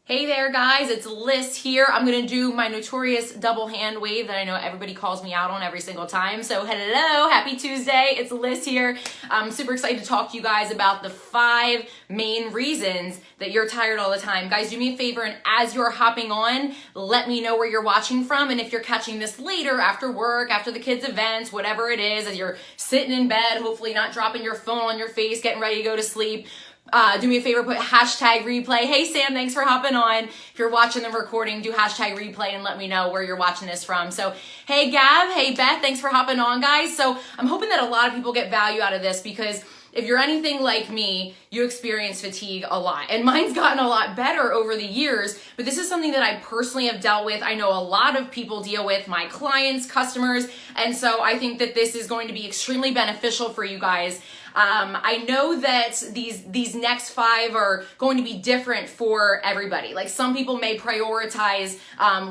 Hey there guys, it's Liz here. I'm gonna do my notorious double hand wave that I know everybody calls me out on every single time. So hello, happy Tuesday, it's Liz here. I'm super excited to talk to you guys about the 5 main reasons that you're tired all the time. Guys, do me a favor and as you're hopping on, let me know where you're watching from, and if you're catching this later, after work, after the kids' events, whatever it is, as you're sitting in bed, hopefully not dropping your phone on your face, getting ready to go to sleep, do me a favor, put hashtag replay. Hey Sam, thanks for hopping on. If you're watching the recording, do hashtag replay and let me know where you're watching this from. So, hey Gab, hey Beth, thanks for hopping on, guys. So I'm hoping that a lot of people get value out of this, because if you're anything like me, you experience fatigue a lot. And mine's gotten a lot better over the years, but this is something that I personally have dealt with. I know a lot of people deal with, my clients, customers, and so I think that this is going to be extremely beneficial for you guys. I know that these next 5 are going to be different for everybody. Like some people may prioritize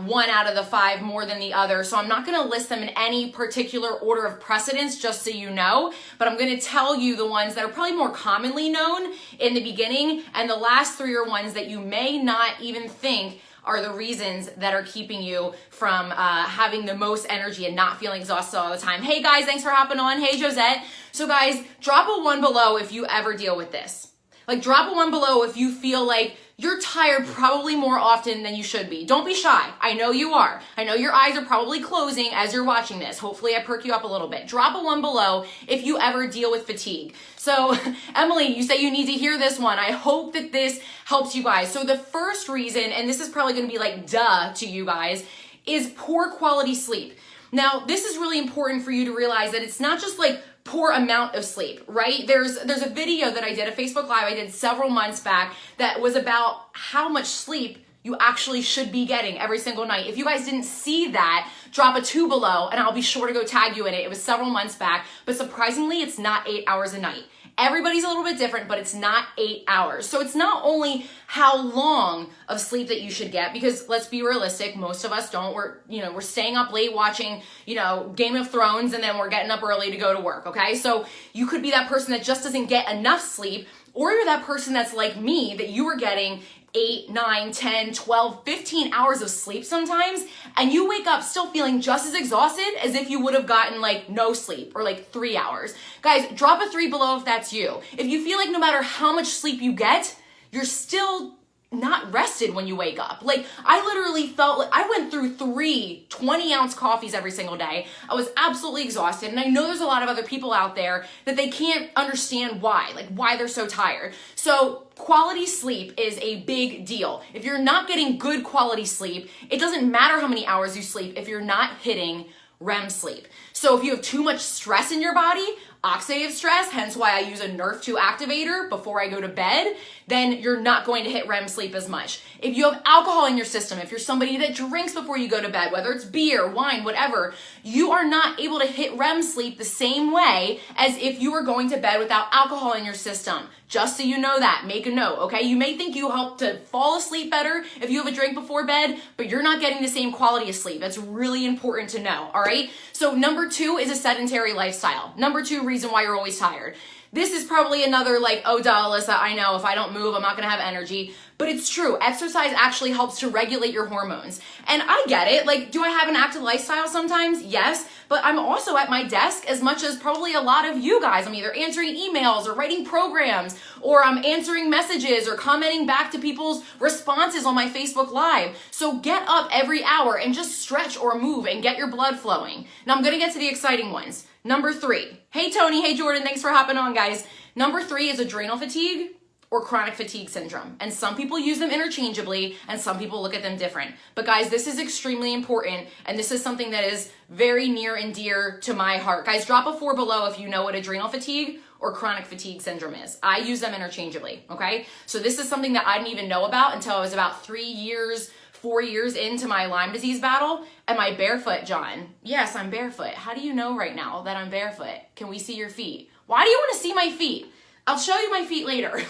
one out of the 5 more than the other. So I'm not going to list them in any particular order of precedence, just so you know, but I'm going to tell you the ones that are probably more commonly known in the beginning, and the last 3 are ones that you may not even think are the reasons that are keeping you from having the most energy and not feeling exhausted all the time. Hey guys, thanks for hopping on. Hey Josette. So guys, drop a 1 below if you ever deal with this. Like drop a 1 below if you feel like you're tired probably more often than you should be. Don't be shy. I know you are. I know your eyes are probably closing as you're watching this. Hopefully I perk you up a little bit. Drop a 1 below if you ever deal with fatigue. So Emily, you say you need to hear this one. I hope that this helps you guys. So the first reason, and this is probably going to be like duh to you guys, is poor quality sleep. Now, this is really important for you to realize that it's not just like poor amount of sleep, right? There's a video that I did, a Facebook Live I did several months back, that was about how much sleep you actually should be getting every single night. If you guys didn't see that, drop a 2 below and I'll be sure to go tag you in it. It was several months back, but surprisingly, it's not 8 hours a night. Everybody's a little bit different, but it's not 8 hours. So it's not only how long of sleep that you should get, because let's be realistic, most of us don't. We're staying up late watching, Game of Thrones, and then we're getting up early to go to work, okay? So you could be that person that just doesn't get enough sleep, or you're that person that's like me, that you are getting 8, 9, 10, 12, 15 hours of sleep sometimes, and you wake up still feeling just as exhausted as if you would have gotten like no sleep or like 3 hours. Guys, drop a 3 below if that's you. If you feel like no matter how much sleep you get, you're still not rested when you wake up. Like I literally felt like I went through 3 20-ounce coffees every single day. I was absolutely exhausted, and I know there's a lot of other people out there that they can't understand why they're so tired. So quality sleep is a big deal. If you're not getting good quality sleep, it doesn't matter how many hours you sleep if you're not hitting REM sleep. So if you have too much stress in your body, oxidative stress, hence why I use a NRF2 activator before I go to bed, then you're not going to hit REM sleep as much. If you have alcohol in your system, if you're somebody that drinks before you go to bed, whether it's beer, wine, whatever, you are not able to hit REM sleep the same way as if you were going to bed without alcohol in your system. Just so you know that, make a note, okay? You may think you help to fall asleep better if you have a drink before bed, but you're not getting the same quality of sleep. That's really important to know, all right? So number 2 is a sedentary lifestyle. Number 2 reason why you're always tired. This is probably another like, oh duh, Alyssa, I know if I don't move, I'm not gonna have energy. But it's true, exercise actually helps to regulate your hormones. And I get it, like, do I have an active lifestyle sometimes? Yes, but I'm also at my desk as much as probably a lot of you guys. I'm either answering emails or writing programs, or I'm answering messages or commenting back to people's responses on my Facebook Live. So get up every hour and just stretch or move and get your blood flowing. Now I'm gonna get to the exciting ones. Number 3. Hey Tony, hey Jordan, thanks for hopping on, guys. Number 3 is adrenal fatigue or chronic fatigue syndrome. And some people use them interchangeably and some people look at them different. But guys, this is extremely important, and this is something that is very near and dear to my heart. Guys, drop a 4 below if you know what adrenal fatigue or chronic fatigue syndrome is. I use them interchangeably, okay? So this is something that I didn't even know about until I was about 4 years into my Lyme disease battle. Am I barefoot, John? Yes, I'm barefoot. How do you know right now that I'm barefoot? Can we see your feet? Why do you want to see my feet? I'll show you my feet later.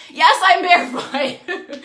Yes, I'm barefoot.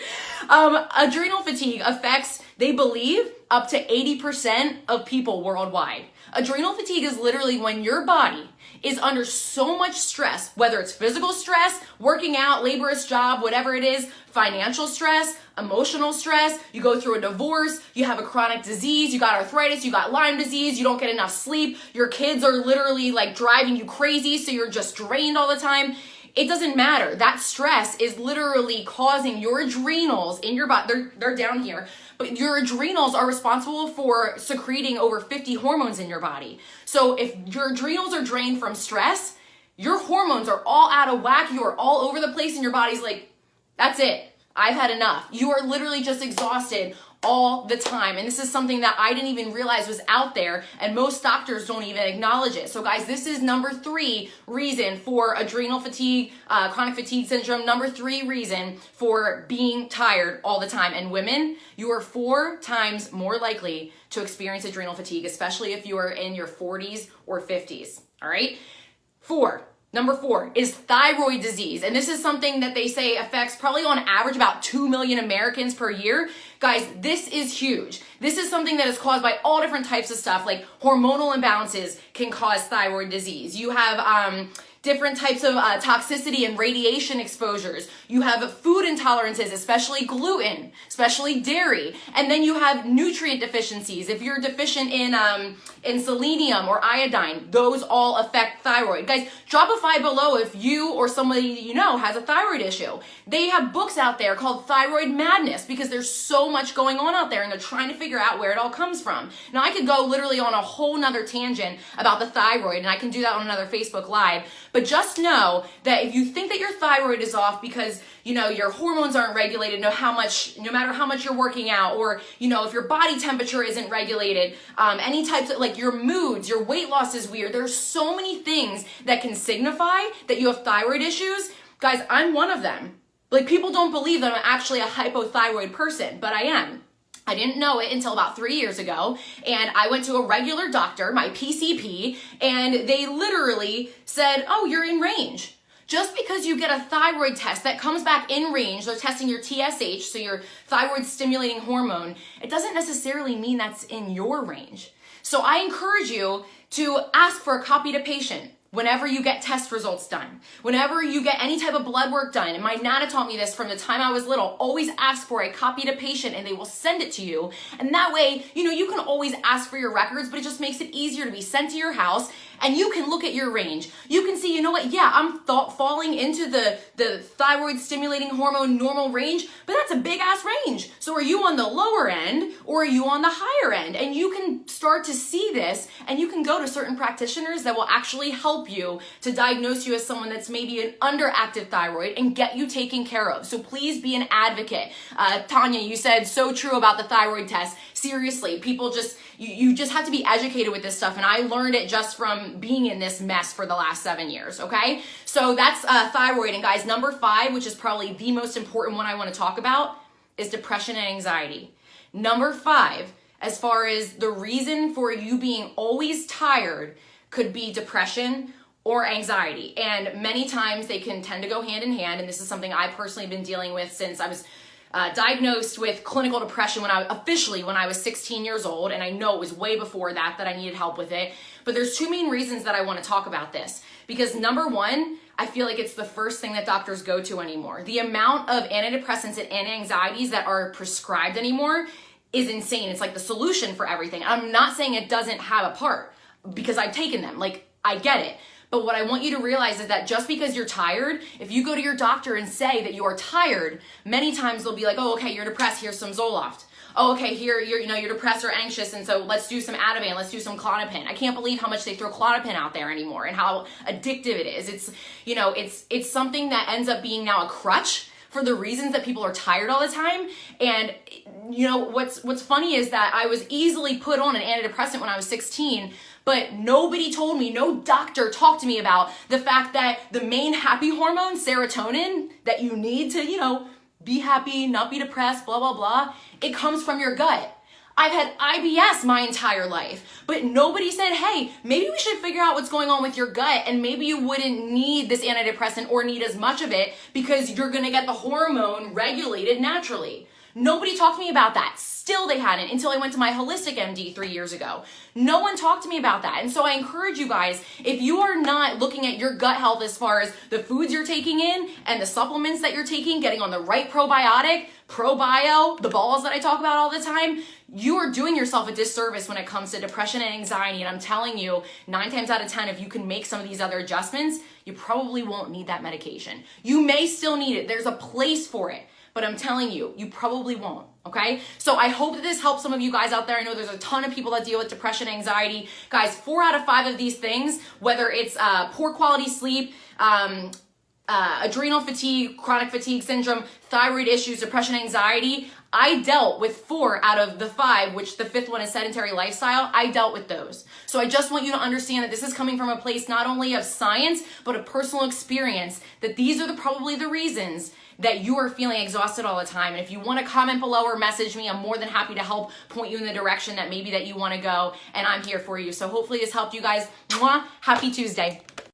Adrenal fatigue affects, they believe, up to 80% of people worldwide. Adrenal fatigue is literally when your body is under so much stress, whether it's physical stress, working out, laborious job, whatever it is, financial stress, emotional stress, you go through a divorce, you have a chronic disease, you got arthritis, you got Lyme disease, you don't get enough sleep, your kids are literally like driving you crazy, so you're just drained all the time. It doesn't matter. That stress is literally causing your adrenals in your body, they're down here, but your adrenals are responsible for secreting over 50 hormones in your body. So if your adrenals are drained from stress, your hormones are all out of whack, you are all over the place, and your body's like, that's it. I've had enough. You are literally just exhausted all the time. And this is something that I didn't even realize was out there, and most doctors don't even acknowledge it. So guys, this is number 3 reason for adrenal fatigue, chronic fatigue syndrome. Number 3 reason for being tired all the time. And women, you are 4 times more likely to experience adrenal fatigue, especially if you are in your 40s or 50s. All right? Number 4 is thyroid disease. And this is something that they say affects probably on average about 2 million Americans per year. Guys, this is huge. This is something that is caused by all different types of stuff, like hormonal imbalances can cause thyroid disease. You have different types of toxicity and radiation exposures. You have food intolerances, especially gluten, especially dairy. And then you have nutrient deficiencies. If you're deficient in selenium or iodine, those all affect thyroid. Guys, drop a 5 below if you or somebody you know has a thyroid issue. They have books out there called Thyroid Madness because there's so much going on out there and they're trying to figure out where it all comes from. Now, I could go literally on a whole nother tangent about the thyroid, and I can do that on another Facebook Live. But just know that if you think that your thyroid is off because, you know, your hormones aren't regulated, no matter how much you're working out, or, you know, if your body temperature isn't regulated, any types of, like, your moods, your weight loss is weird. There's so many things that can signify that you have thyroid issues. Guys, I'm one of them. Like, people don't believe that I'm actually a hypothyroid person, but I am. I didn't know it until about 3 years ago, and I went to a regular doctor, my PCP, and they literally said, oh, you're in range. Just because you get a thyroid test that comes back in range, they're testing your TSH, so your thyroid stimulating hormone, it doesn't necessarily mean that's in your range. So I encourage you to ask for a copy to patient whenever you get test results done, whenever you get any type of blood work done. And my Nana taught me this from the time I was little. Always ask for a copy to patient and they will send it to you. And that way, you know, you can always ask for your records, but it just makes it easier to be sent to your house and you can look at your range. You can see, you know what, yeah, I'm falling into the thyroid stimulating hormone normal range, but that's a big ass range. So are you on the lower end or are you on the higher end? And you can start to see this, and you can go to certain practitioners that will actually help you to diagnose you as someone that's maybe an underactive thyroid and get you taken care of. So please be an advocate. Tanya, you said so true about the thyroid test. Seriously, people just, you just have to be educated with this stuff. And I learned it just from being in this mess for the last 7 years, okay? So that's thyroid. And guys, number 5, which is probably the most important one I want to talk about, is depression and anxiety. Number 5, as far as the reason for you being always tired, could be depression or anxiety. And many times they can tend to go hand in hand. And this is something I personally have been dealing with since I was diagnosed with clinical depression when I was 16 years old. And I know it was way before that I needed help with it. But there's 2 main reasons that I want to talk about this. Because number 1, I feel like it's the first thing that doctors go to anymore. The amount of antidepressants and anti-anxieties that are prescribed anymore is insane. It's like the solution for everything. I'm not saying it doesn't have a part, because I've taken them. Like, I get it. But what I want you to realize is that just because you're tired, if you go to your doctor and say that you are tired, many times they'll be like, oh, okay, you're depressed, here's some Zoloft. Oh, okay, here, you're depressed or anxious, and so let's do some Ativan, let's do some Klonopin. I can't believe how much they throw Klonopin out there anymore and how addictive it is. It's something that ends up being now a crutch for the reasons that people are tired all the time. And you know, what's funny is that I was easily put on an antidepressant when I was 16, but nobody told me, no doctor talked to me about the fact that the main happy hormone, serotonin, that you need to, you know, be happy, not be depressed, blah, blah, blah, it comes from your gut. I've had IBS my entire life, but nobody said, hey, maybe we should figure out what's going on with your gut, and maybe you wouldn't need this antidepressant or need as much of it because you're gonna get the hormone regulated naturally. Nobody talked to me about that. Still they hadn't until I went to my Holistic MD 3 years ago. No one talked to me about that. And so I encourage you guys, if you are not looking at your gut health as far as the foods you're taking in and the supplements that you're taking, getting on the right probiotic, probio, the balls that I talk about all the time, you are doing yourself a disservice when it comes to depression and anxiety. And I'm telling you, 9 times out of 10, if you can make some of these other adjustments, you probably won't need that medication. You may still need it. There's a place for it. But I'm telling you, you probably won't, okay? So I hope that this helps some of you guys out there. I know there's a ton of people that deal with depression, anxiety. Guys, 4 out of 5 of these things, whether it's poor quality sleep, adrenal fatigue, chronic fatigue syndrome, thyroid issues, depression, anxiety, I dealt with 4 out of the 5, which the 5th one is sedentary lifestyle. I dealt with those. So I just want you to understand that this is coming from a place not only of science, but of personal experience, that these are probably the reasons that you are feeling exhausted all the time. And if you want to comment below or message me, I'm more than happy to help point you in the direction that maybe that you want to go, and I'm here for you. So hopefully this helped you guys. Mwah. Happy Tuesday.